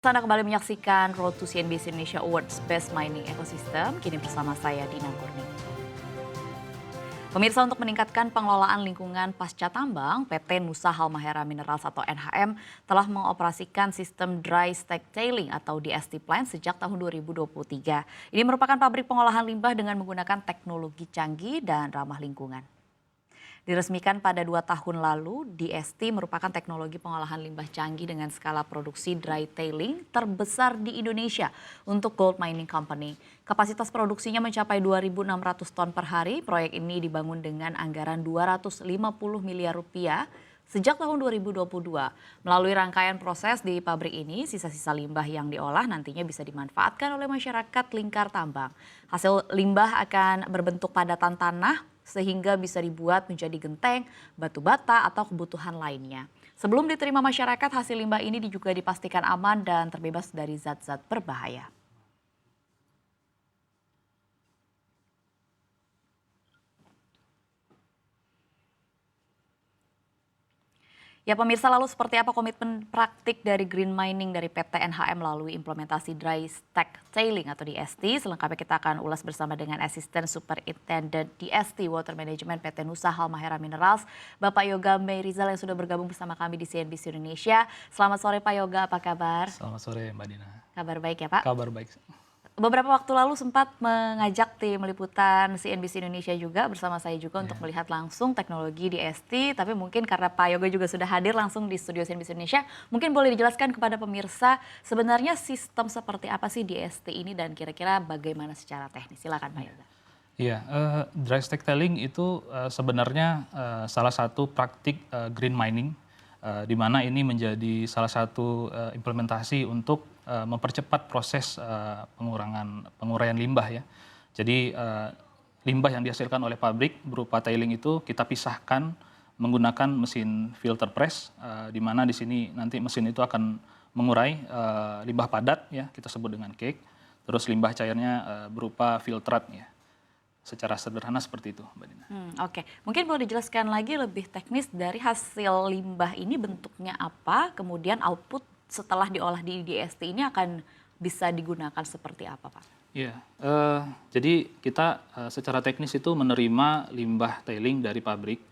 Anda kembali menyaksikan Road to CNBC Indonesia Awards Best Mining Ecosystem. Kini bersama saya Dina Kurni. Pemirsa, untuk meningkatkan pengelolaan lingkungan pasca tambang, PT Nusa Halmahera Minerals atau NHM telah mengoperasikan sistem Dry Stack Tailing atau DST plant sejak tahun 2023. Ini merupakan pabrik pengolahan limbah dengan menggunakan teknologi canggih dan ramah lingkungan. Diresmikan pada 2 tahun lalu, DST merupakan teknologi pengolahan limbah canggih dengan skala produksi dry tailing terbesar di Indonesia untuk gold mining company. Kapasitas produksinya mencapai 2.600 ton per hari. Proyek ini dibangun dengan anggaran 250 miliar rupiah sejak tahun 2022. Melalui rangkaian proses di pabrik ini, sisa-sisa limbah yang diolah nantinya bisa dimanfaatkan oleh masyarakat lingkar tambang. Hasil limbah akan berbentuk padatan tanah, sehingga bisa dibuat menjadi genteng, batu bata, atau kebutuhan lainnya. Sebelum diterima masyarakat, hasil limbah ini juga dipastikan aman dan terbebas dari zat-zat berbahaya. Ya pemirsa, lalu seperti apa komitmen praktik dari green mining dari PT NHM melalui implementasi Dry Stack Tailing atau DST? Selengkapnya kita akan ulas bersama dengan Asisten Superintendent DST Water Management PT Nusa Halmahera Minerals, Bapak Yoga Meirizal yang sudah bergabung bersama kami di CNBC Indonesia. Selamat sore Pak Yoga, apa kabar? Selamat sore Mbak Dina. Kabar baik ya Pak? Kabar baik. Beberapa waktu lalu sempat mengajak tim liputan CNBC Indonesia juga bersama saya juga untuk melihat langsung teknologi DST, tapi mungkin karena Pak Yoga juga sudah hadir langsung di studio CNBC Indonesia, mungkin boleh dijelaskan kepada pemirsa sebenarnya sistem seperti apa sih DST ini dan kira-kira bagaimana secara teknis. Silakan Pak Yoga. Iya, dry stack tailing itu sebenarnya salah satu praktik green mining, di mana ini menjadi salah satu implementasi untuk mempercepat proses penguraian limbah ya. Jadi limbah yang dihasilkan oleh pabrik berupa tailing itu kita pisahkan menggunakan mesin filter press, di mana di sini nanti mesin itu akan mengurai limbah padat ya, kita sebut dengan cake. Terus limbah cairnya berupa filtrat ya. Secara sederhana seperti itu, Mbak Dina. Oke, mungkin boleh dijelaskan lagi lebih teknis dari hasil limbah ini bentuknya apa, kemudian output setelah diolah di DST ini akan bisa digunakan seperti apa, Pak? Iya, jadi kita secara teknis itu menerima limbah tailing dari pabrik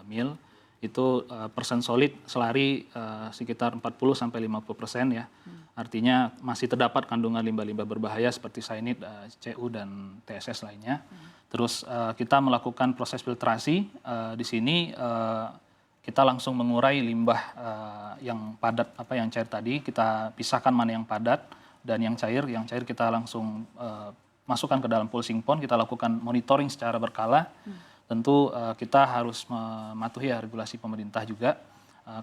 mill itu persen solid selari sekitar 40-50% ya. Artinya masih terdapat kandungan limbah-limbah berbahaya seperti cyanide, CU dan TSS lainnya. Terus kita melakukan proses filtrasi di sini kita langsung mengurai limbah yang padat yang cair tadi, kita pisahkan mana yang padat dan yang cair kita langsung masukkan ke dalam pulsing pond, kita lakukan monitoring secara berkala. Tentu kita harus mematuhi regulasi pemerintah juga,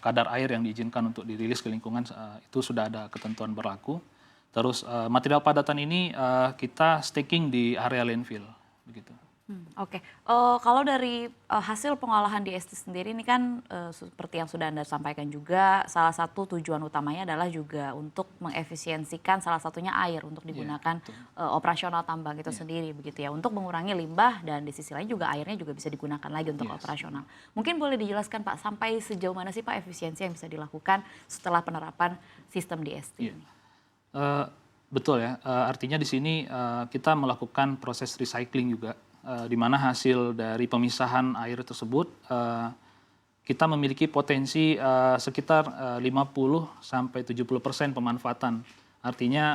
kadar air yang diizinkan untuk dirilis ke lingkungan itu sudah ada ketentuan berlaku. Terus material padatan ini kita staking di area landfill, begitu. Oke, kalau dari hasil pengolahan DST sendiri ini kan seperti yang sudah Anda sampaikan juga, salah satu tujuan utamanya adalah juga untuk mengefisiensikan salah satunya air untuk digunakan operasional tambang itu sendiri begitu ya, untuk mengurangi limbah dan di sisi lain juga airnya juga bisa digunakan lagi untuk operasional. Mungkin boleh dijelaskan Pak, sampai sejauh mana sih Pak efisiensi yang bisa dilakukan setelah penerapan sistem DST ini? Betul ya, artinya di sini kita melakukan proses recycling juga. Di mana hasil dari pemisahan air tersebut kita memiliki potensi sekitar 50-70% pemanfaatan. Artinya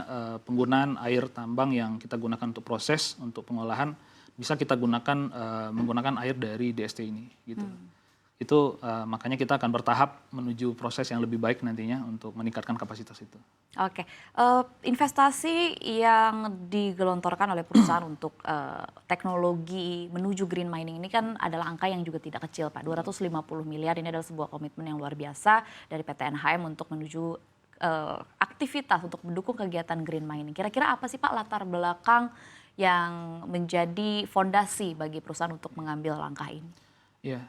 penggunaan air tambang yang kita gunakan untuk proses, untuk pengolahan bisa kita gunakan menggunakan air dari DST ini. Gitu. Itu makanya kita akan bertahap menuju proses yang lebih baik nantinya untuk meningkatkan kapasitas itu. Oke, investasi yang digelontorkan oleh perusahaan untuk teknologi menuju green mining ini kan adalah angka yang juga tidak kecil Pak, 250 miliar ini adalah sebuah komitmen yang luar biasa dari PT NHM untuk menuju aktivitas untuk mendukung kegiatan green mining. Kira-kira apa sih Pak latar belakang yang menjadi fondasi bagi perusahaan untuk mengambil langkah ini? Ya,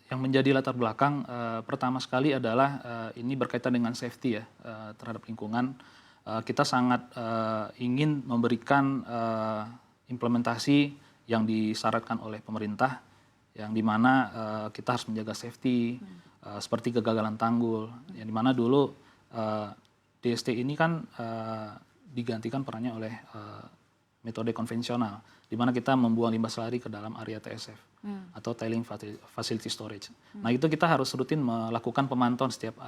yang menjadi latar belakang pertama sekali adalah ini berkaitan dengan safety ya terhadap lingkungan. Kita sangat ingin memberikan implementasi yang disyaratkan oleh pemerintah, yang dimana kita harus menjaga safety seperti kegagalan tanggul, yang dimana dulu DST ini kan digantikan perannya oleh metode konvensional, di mana kita membuang limbah selari ke dalam area TSF atau Tailing Facility Storage. Nah itu kita harus rutin melakukan pemantauan setiap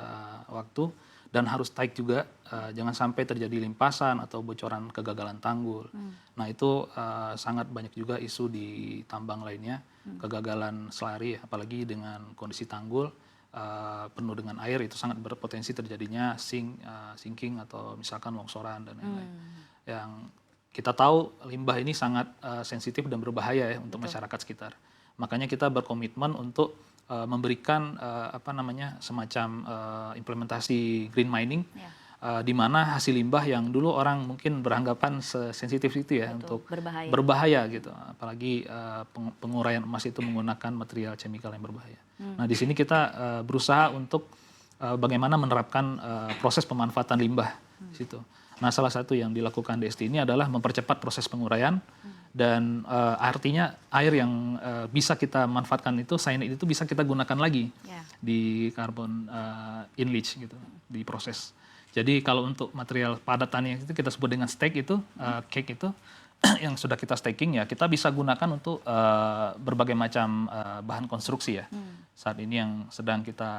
waktu dan harus tight juga, jangan sampai terjadi limpasan atau bocoran kegagalan tanggul. Nah itu sangat banyak juga isu di tambang lainnya, kegagalan selari, apalagi dengan kondisi tanggul penuh dengan air, itu sangat berpotensi terjadinya sinking atau misalkan longsoran dan lain-lain. Yang kita tahu limbah ini sangat sensitif dan berbahaya ya untuk masyarakat sekitar. Makanya kita berkomitmen untuk memberikan semacam implementasi green mining, di mana hasil limbah yang dulu orang mungkin beranggapan sensitif itu ya untuk berbahaya gitu, apalagi penguraian emas itu menggunakan material kimia yang berbahaya. Nah di sini kita berusaha untuk bagaimana menerapkan proses pemanfaatan limbah di situ. Nah salah satu yang dilakukan DST ini adalah mempercepat proses penguraian. Dan artinya air yang bisa kita manfaatkan itu, cyanide itu bisa kita gunakan lagi di carbon in-leach gitu, di proses. Jadi kalau untuk material padatannya itu kita sebut dengan stake itu, cake itu, yang sudah kita staking ya kita bisa gunakan untuk berbagai macam bahan konstruksi ya. Saat ini yang sedang kita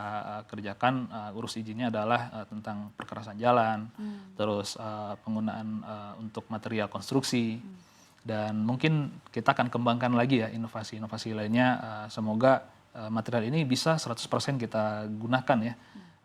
kerjakan, urus izinnya adalah tentang perkerasan jalan, terus penggunaan untuk material konstruksi. Dan mungkin kita akan kembangkan lagi ya inovasi-inovasi lainnya. Semoga material ini bisa 100% kita gunakan ya.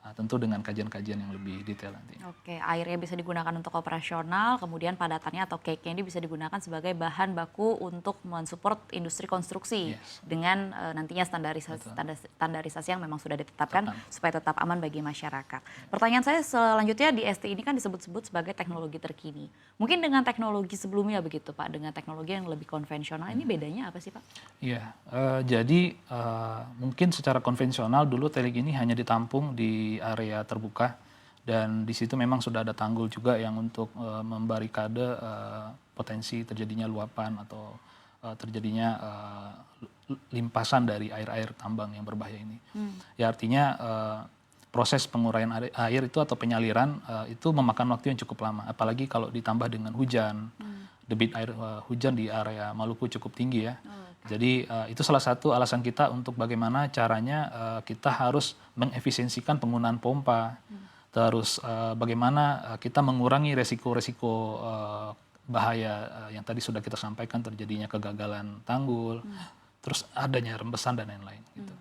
Tentu dengan kajian-kajian yang lebih detail nanti. Oke, airnya bisa digunakan untuk operasional, kemudian padatannya atau cake-nya ini bisa digunakan sebagai bahan baku untuk mensupport industri konstruksi dengan nantinya standarisasi yang memang sudah ditetapkan supaya tetap aman bagi masyarakat. Pertanyaan saya selanjutnya, di ST ini kan disebut-sebut sebagai teknologi terkini. Mungkin dengan teknologi sebelumnya begitu Pak, dengan teknologi yang lebih konvensional, ini bedanya apa sih Pak? Iya, jadi mungkin secara konvensional dulu tailing ini hanya ditampung di area terbuka dan di situ memang sudah ada tanggul juga yang untuk membarikade potensi terjadinya luapan atau terjadinya limpasan dari air-air tambang yang berbahaya ini. Ya artinya proses penguraian air itu atau penyaliran itu memakan waktu yang cukup lama, apalagi kalau ditambah dengan hujan. Debit air hujan di area Maluku cukup tinggi ya. Jadi itu salah satu alasan kita untuk bagaimana caranya kita harus mengefisiensikan penggunaan pompa. Terus bagaimana kita mengurangi resiko-resiko bahaya yang tadi sudah kita sampaikan, terjadinya kegagalan tanggul, terus adanya rembesan dan lain-lain gitu.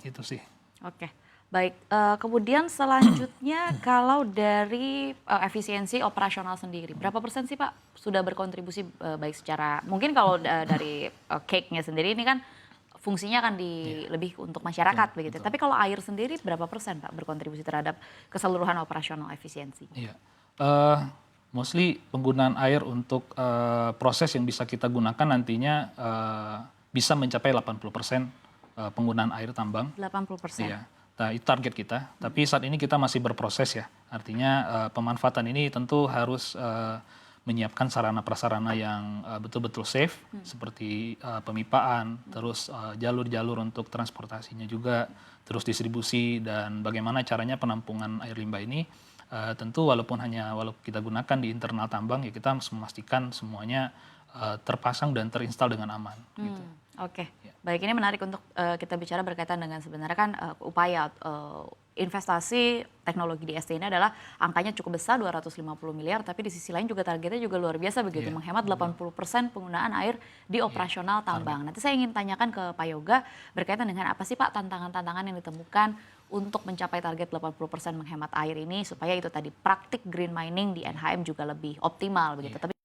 Itu sih. Oke. Baik, kemudian selanjutnya kalau dari efisiensi operasional sendiri, berapa persen sih Pak sudah berkontribusi baik secara, mungkin kalau dari cake-nya sendiri ini kan fungsinya kan lebih untuk masyarakat begitu, tapi kalau air sendiri berapa persen Pak berkontribusi terhadap keseluruhan operasional efisiensi? Iya, mostly penggunaan air untuk proses yang bisa kita gunakan nantinya bisa mencapai 80% penggunaan air tambang. 80%? Iya. Nah, itu target kita, tapi saat ini kita masih berproses ya. Artinya pemanfaatan ini tentu harus menyiapkan sarana-prasarana yang betul-betul safe, seperti pemipaan, terus jalur-jalur untuk transportasinya juga, terus distribusi, dan bagaimana caranya penampungan air limbah ini. Tentu walaupun kita gunakan di internal tambang, ya kita harus memastikan semuanya terpasang dan terinstal dengan aman. Gitu. Oke, baik, ini menarik untuk kita bicara berkaitan dengan sebenarnya kan upaya investasi teknologi di ST ini adalah angkanya cukup besar 250 miliar, tapi di sisi lain juga targetnya juga luar biasa begitu, menghemat 80% penggunaan air di operasional tambang. Nanti saya ingin tanyakan ke Pak Yoga berkaitan dengan apa sih Pak tantangan-tantangan yang ditemukan untuk mencapai target 80% menghemat air ini supaya itu tadi praktik green mining di NHM juga lebih optimal begitu. Tapi